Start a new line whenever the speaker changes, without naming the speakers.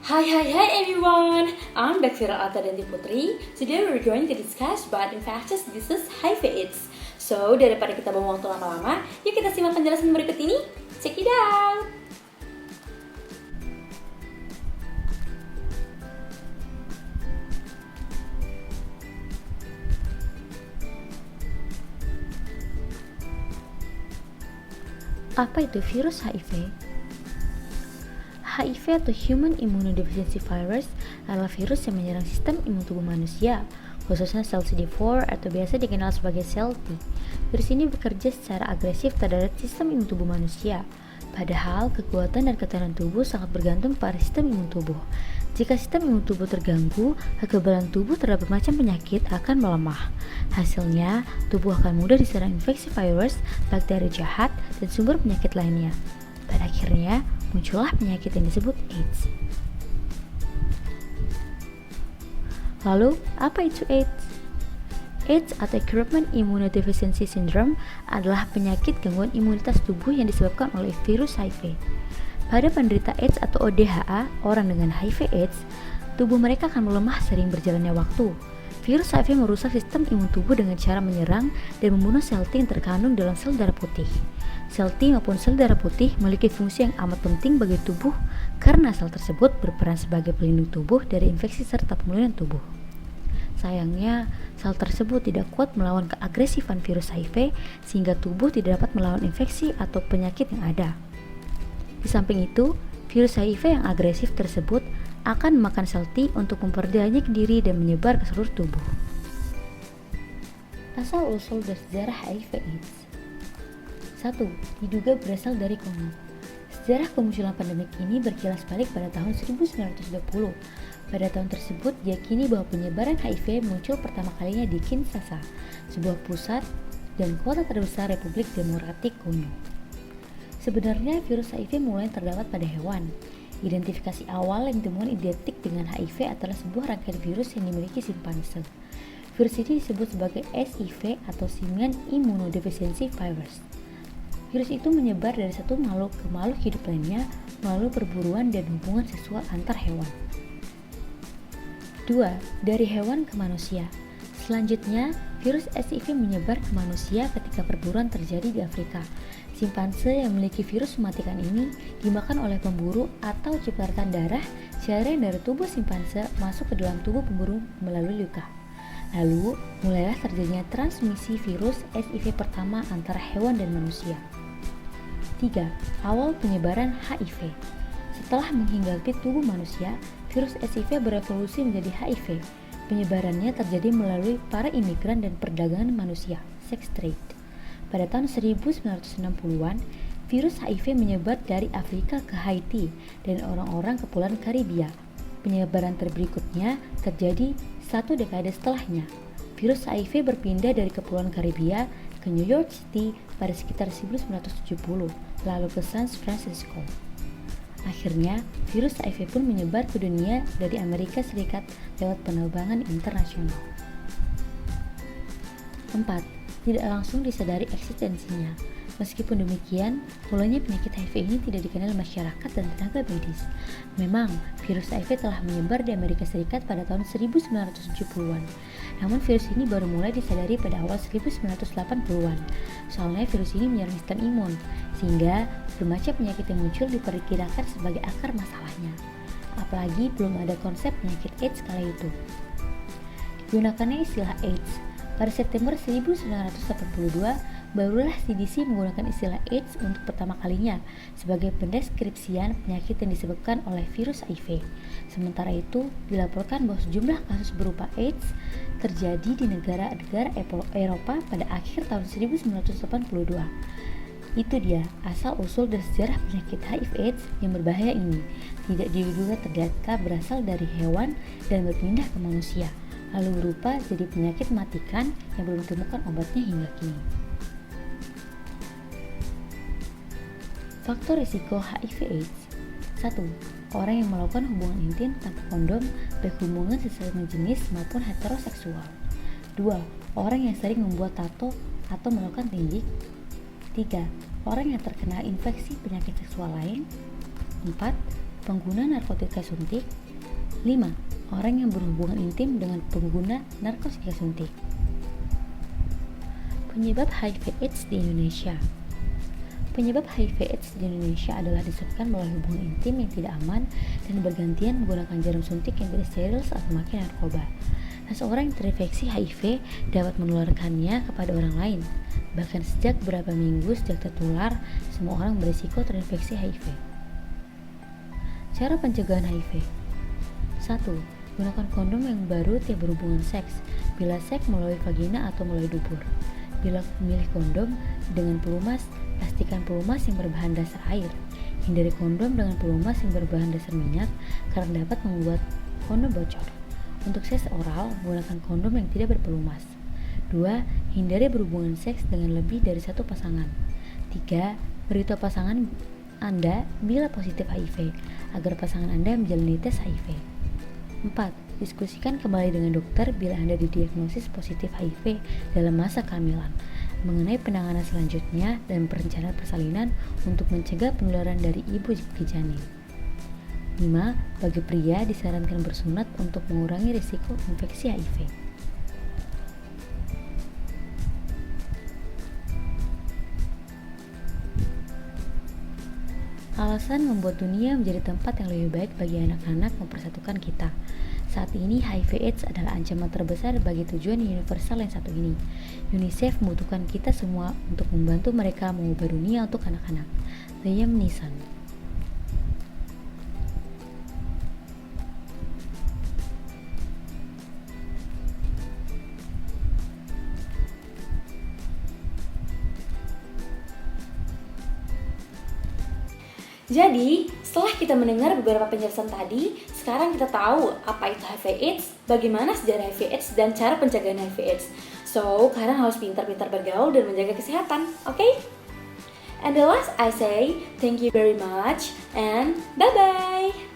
Hi everyone! I'm Dr. Altadanti Putri. Today we're going to discuss about infectious disease HIV/AIDS. So, daripada kita buang waktu lama-lama, yuk kita simak penjelasan berikut ini. Check it out!
Apa itu virus HIV? HIV atau Human Immunodeficiency Virus adalah virus yang menyerang sistem imun tubuh manusia, khususnya sel CD4 atau biasa dikenal sebagai sel T. Virus ini bekerja secara agresif terhadap sistem imun tubuh manusia, padahal kekuatan dan ketahanan tubuh sangat bergantung pada sistem imun tubuh. Jika sistem imun tubuh terganggu, kekebalan tubuh terhadap bermacam penyakit akan melemah. Hasilnya, tubuh akan mudah diserang infeksi virus, bakteri jahat, dan sumber penyakit lainnya. Pada akhirnya, muncullah penyakit yang disebut AIDS. Lalu, apa itu AIDS? AIDS atau Acute Immunodeficiency Syndrome adalah penyakit gangguan imunitas tubuh yang disebabkan oleh virus HIV. Pada penderita AIDS atau ODHA, orang dengan HIV/AIDS, tubuh mereka akan melemah sering berjalannya waktu. Virus HIV merusak sistem imun tubuh dengan cara menyerang dan membunuh sel T yang terkandung dalam sel darah putih. Sel T maupun sel darah putih memiliki fungsi yang amat penting bagi tubuh karena sel tersebut berperan sebagai pelindung tubuh dari infeksi serta pemulihan tubuh. Sayangnya, sel tersebut tidak kuat melawan keagresifan virus HIV sehingga tubuh tidak dapat melawan infeksi atau penyakit yang ada. Di samping itu, virus HIV yang agresif tersebut akan memakan sel T untuk memperdaya diri dan menyebar ke seluruh tubuh. Asal-usul dan sejarah HIV/AIDS. 1. Diduga berasal dari Kongo. Sejarah kemunculan pandemik ini berkilas balik pada tahun 1920. Pada tahun tersebut, diyakini bahwa penyebaran HIV muncul pertama kalinya di Kinshasa, sebuah pusat dan kota terbesar Republik Demokratik Kongo. Sebenarnya virus HIV mulai terdapat pada hewan. Identifikasi awal yang ditemukan identik dengan HIV adalah sebuah rangkaian virus yang dimiliki simpanse. Virus ini disebut sebagai SIV atau Simian Immunodeficiency Virus. Virus itu menyebar dari satu makhluk ke makhluk hidup lainnya melalui perburuan dan hubungan seksual antar hewan. 2. Dari hewan ke manusia. Selanjutnya, virus SIV menyebar ke manusia ketika perburuan terjadi di Afrika. Simpanse yang memiliki virus mematikan ini dimakan oleh pemburu atau cipratan darah cairan dari tubuh simpanse masuk ke dalam tubuh pemburu melalui luka. Lalu, mulailah terjadinya transmisi virus SIV pertama antara hewan dan manusia. 3. Awal penyebaran HIV. Setelah menghinggapi tubuh manusia, virus SIV berevolusi menjadi HIV. Penyebarannya terjadi melalui para imigran dan perdagangan manusia, sex trade. Pada tahun 1960-an, virus HIV menyebar dari Afrika ke Haiti dan orang-orang Kepulauan Karibia. Penyebaran berikutnya terjadi satu dekade setelahnya. Virus HIV berpindah dari Kepulauan Karibia ke New York City pada sekitar 1970, lalu ke San Francisco. Akhirnya, virus HIV pun menyebar ke dunia dari Amerika Serikat lewat penerbangan internasional. 4. Tidak langsung disadari eksistensinya. Meskipun demikian, mulanya penyakit HIV ini tidak dikenal masyarakat dan tenaga medis. Memang, virus HIV telah menyebar di Amerika Serikat pada tahun 1970-an. Namun virus ini baru mulai disadari pada awal 1980-an. Soalnya virus ini menyerang sistem imun, sehingga bermacam penyakit yang muncul diperkirakan sebagai akar masalahnya. Apalagi belum ada konsep penyakit AIDS kala itu. Digunakannya istilah AIDS. Pada September 1982, barulah CDC menggunakan istilah AIDS untuk pertama kalinya sebagai pendeskripsian penyakit yang disebabkan oleh virus HIV. Sementara itu, dilaporkan bahwa sejumlah kasus berupa AIDS terjadi di negara-negara Eropa pada akhir tahun 1982. Itu dia asal-usul dan sejarah penyakit HIV/AIDS yang berbahaya ini. Tidak diduga ternyata berasal dari hewan dan berpindah ke manusia, lalu berupa jadi penyakit mematikan yang belum ditemukan obatnya hingga kini. Faktor risiko HIV/AIDS. 1. Orang yang melakukan hubungan intim tanpa kondom, baik hubungan sesama jenis maupun heteroseksual. 2. Orang yang sering membuat tato atau melakukan tindik. 3. Orang yang terkena infeksi penyakit seksual lain. 4. pengguna narkotika suntik. 5. Orang yang berhubungan intim dengan pengguna narkotika suntik. Penyebab HIV/AIDS di Indonesia. Penyebab HIV/AIDS di Indonesia adalah disebabkan melalui hubungan intim yang tidak aman dan bergantian menggunakan jarum suntik yang tidak steril saat memakai narkoba. Seseorang yang terinfeksi HIV dapat menularkannya kepada orang lain. Bahkan sejak beberapa minggu sejak tertular, semua orang berisiko terinfeksi HIV. Cara pencegahan HIV. 1. Gunakan kondom yang baru tiap berhubungan seks, bila seks melalui vagina atau melalui dubur. Bila memilih kondom dengan pelumas, pastikan pelumas yang berbahan dasar air. Hindari kondom dengan pelumas yang berbahan dasar minyak karena dapat membuat kondom bocor. Untuk seks oral, gunakan kondom yang tidak berpelumas. 2. Hindari berhubungan seks dengan lebih dari satu pasangan. 3. Beritahu pasangan Anda bila positif HIV, agar pasangan Anda menjalani tes HIV. 4. Diskusikan kembali dengan dokter bila Anda didiagnosis positif HIV dalam masa kehamilan, mengenai penanganan selanjutnya dan perencanaan persalinan untuk mencegah penularan dari ibu ke janin. 5. Bagi pria disarankan bersunat untuk mengurangi risiko infeksi HIV. Alasan membuat dunia menjadi tempat yang lebih baik bagi anak-anak mempersatukan kita. Saat ini HIV/AIDS adalah ancaman terbesar bagi tujuan universal yang satu ini. UNICEF membutuhkan kita semua untuk membantu mereka mengubah dunia untuk anak-anak. Liam Neeson.
Jadi, setelah kita mendengar beberapa penjelasan tadi, sekarang kita tahu apa itu HIV/AIDS, bagaimana sejarah HIV/AIDS, dan cara pencegahan HIV/AIDS. So, kalian harus pintar-pintar bergaul dan menjaga kesehatan, okay? And the last I say, thank you very much and bye-bye!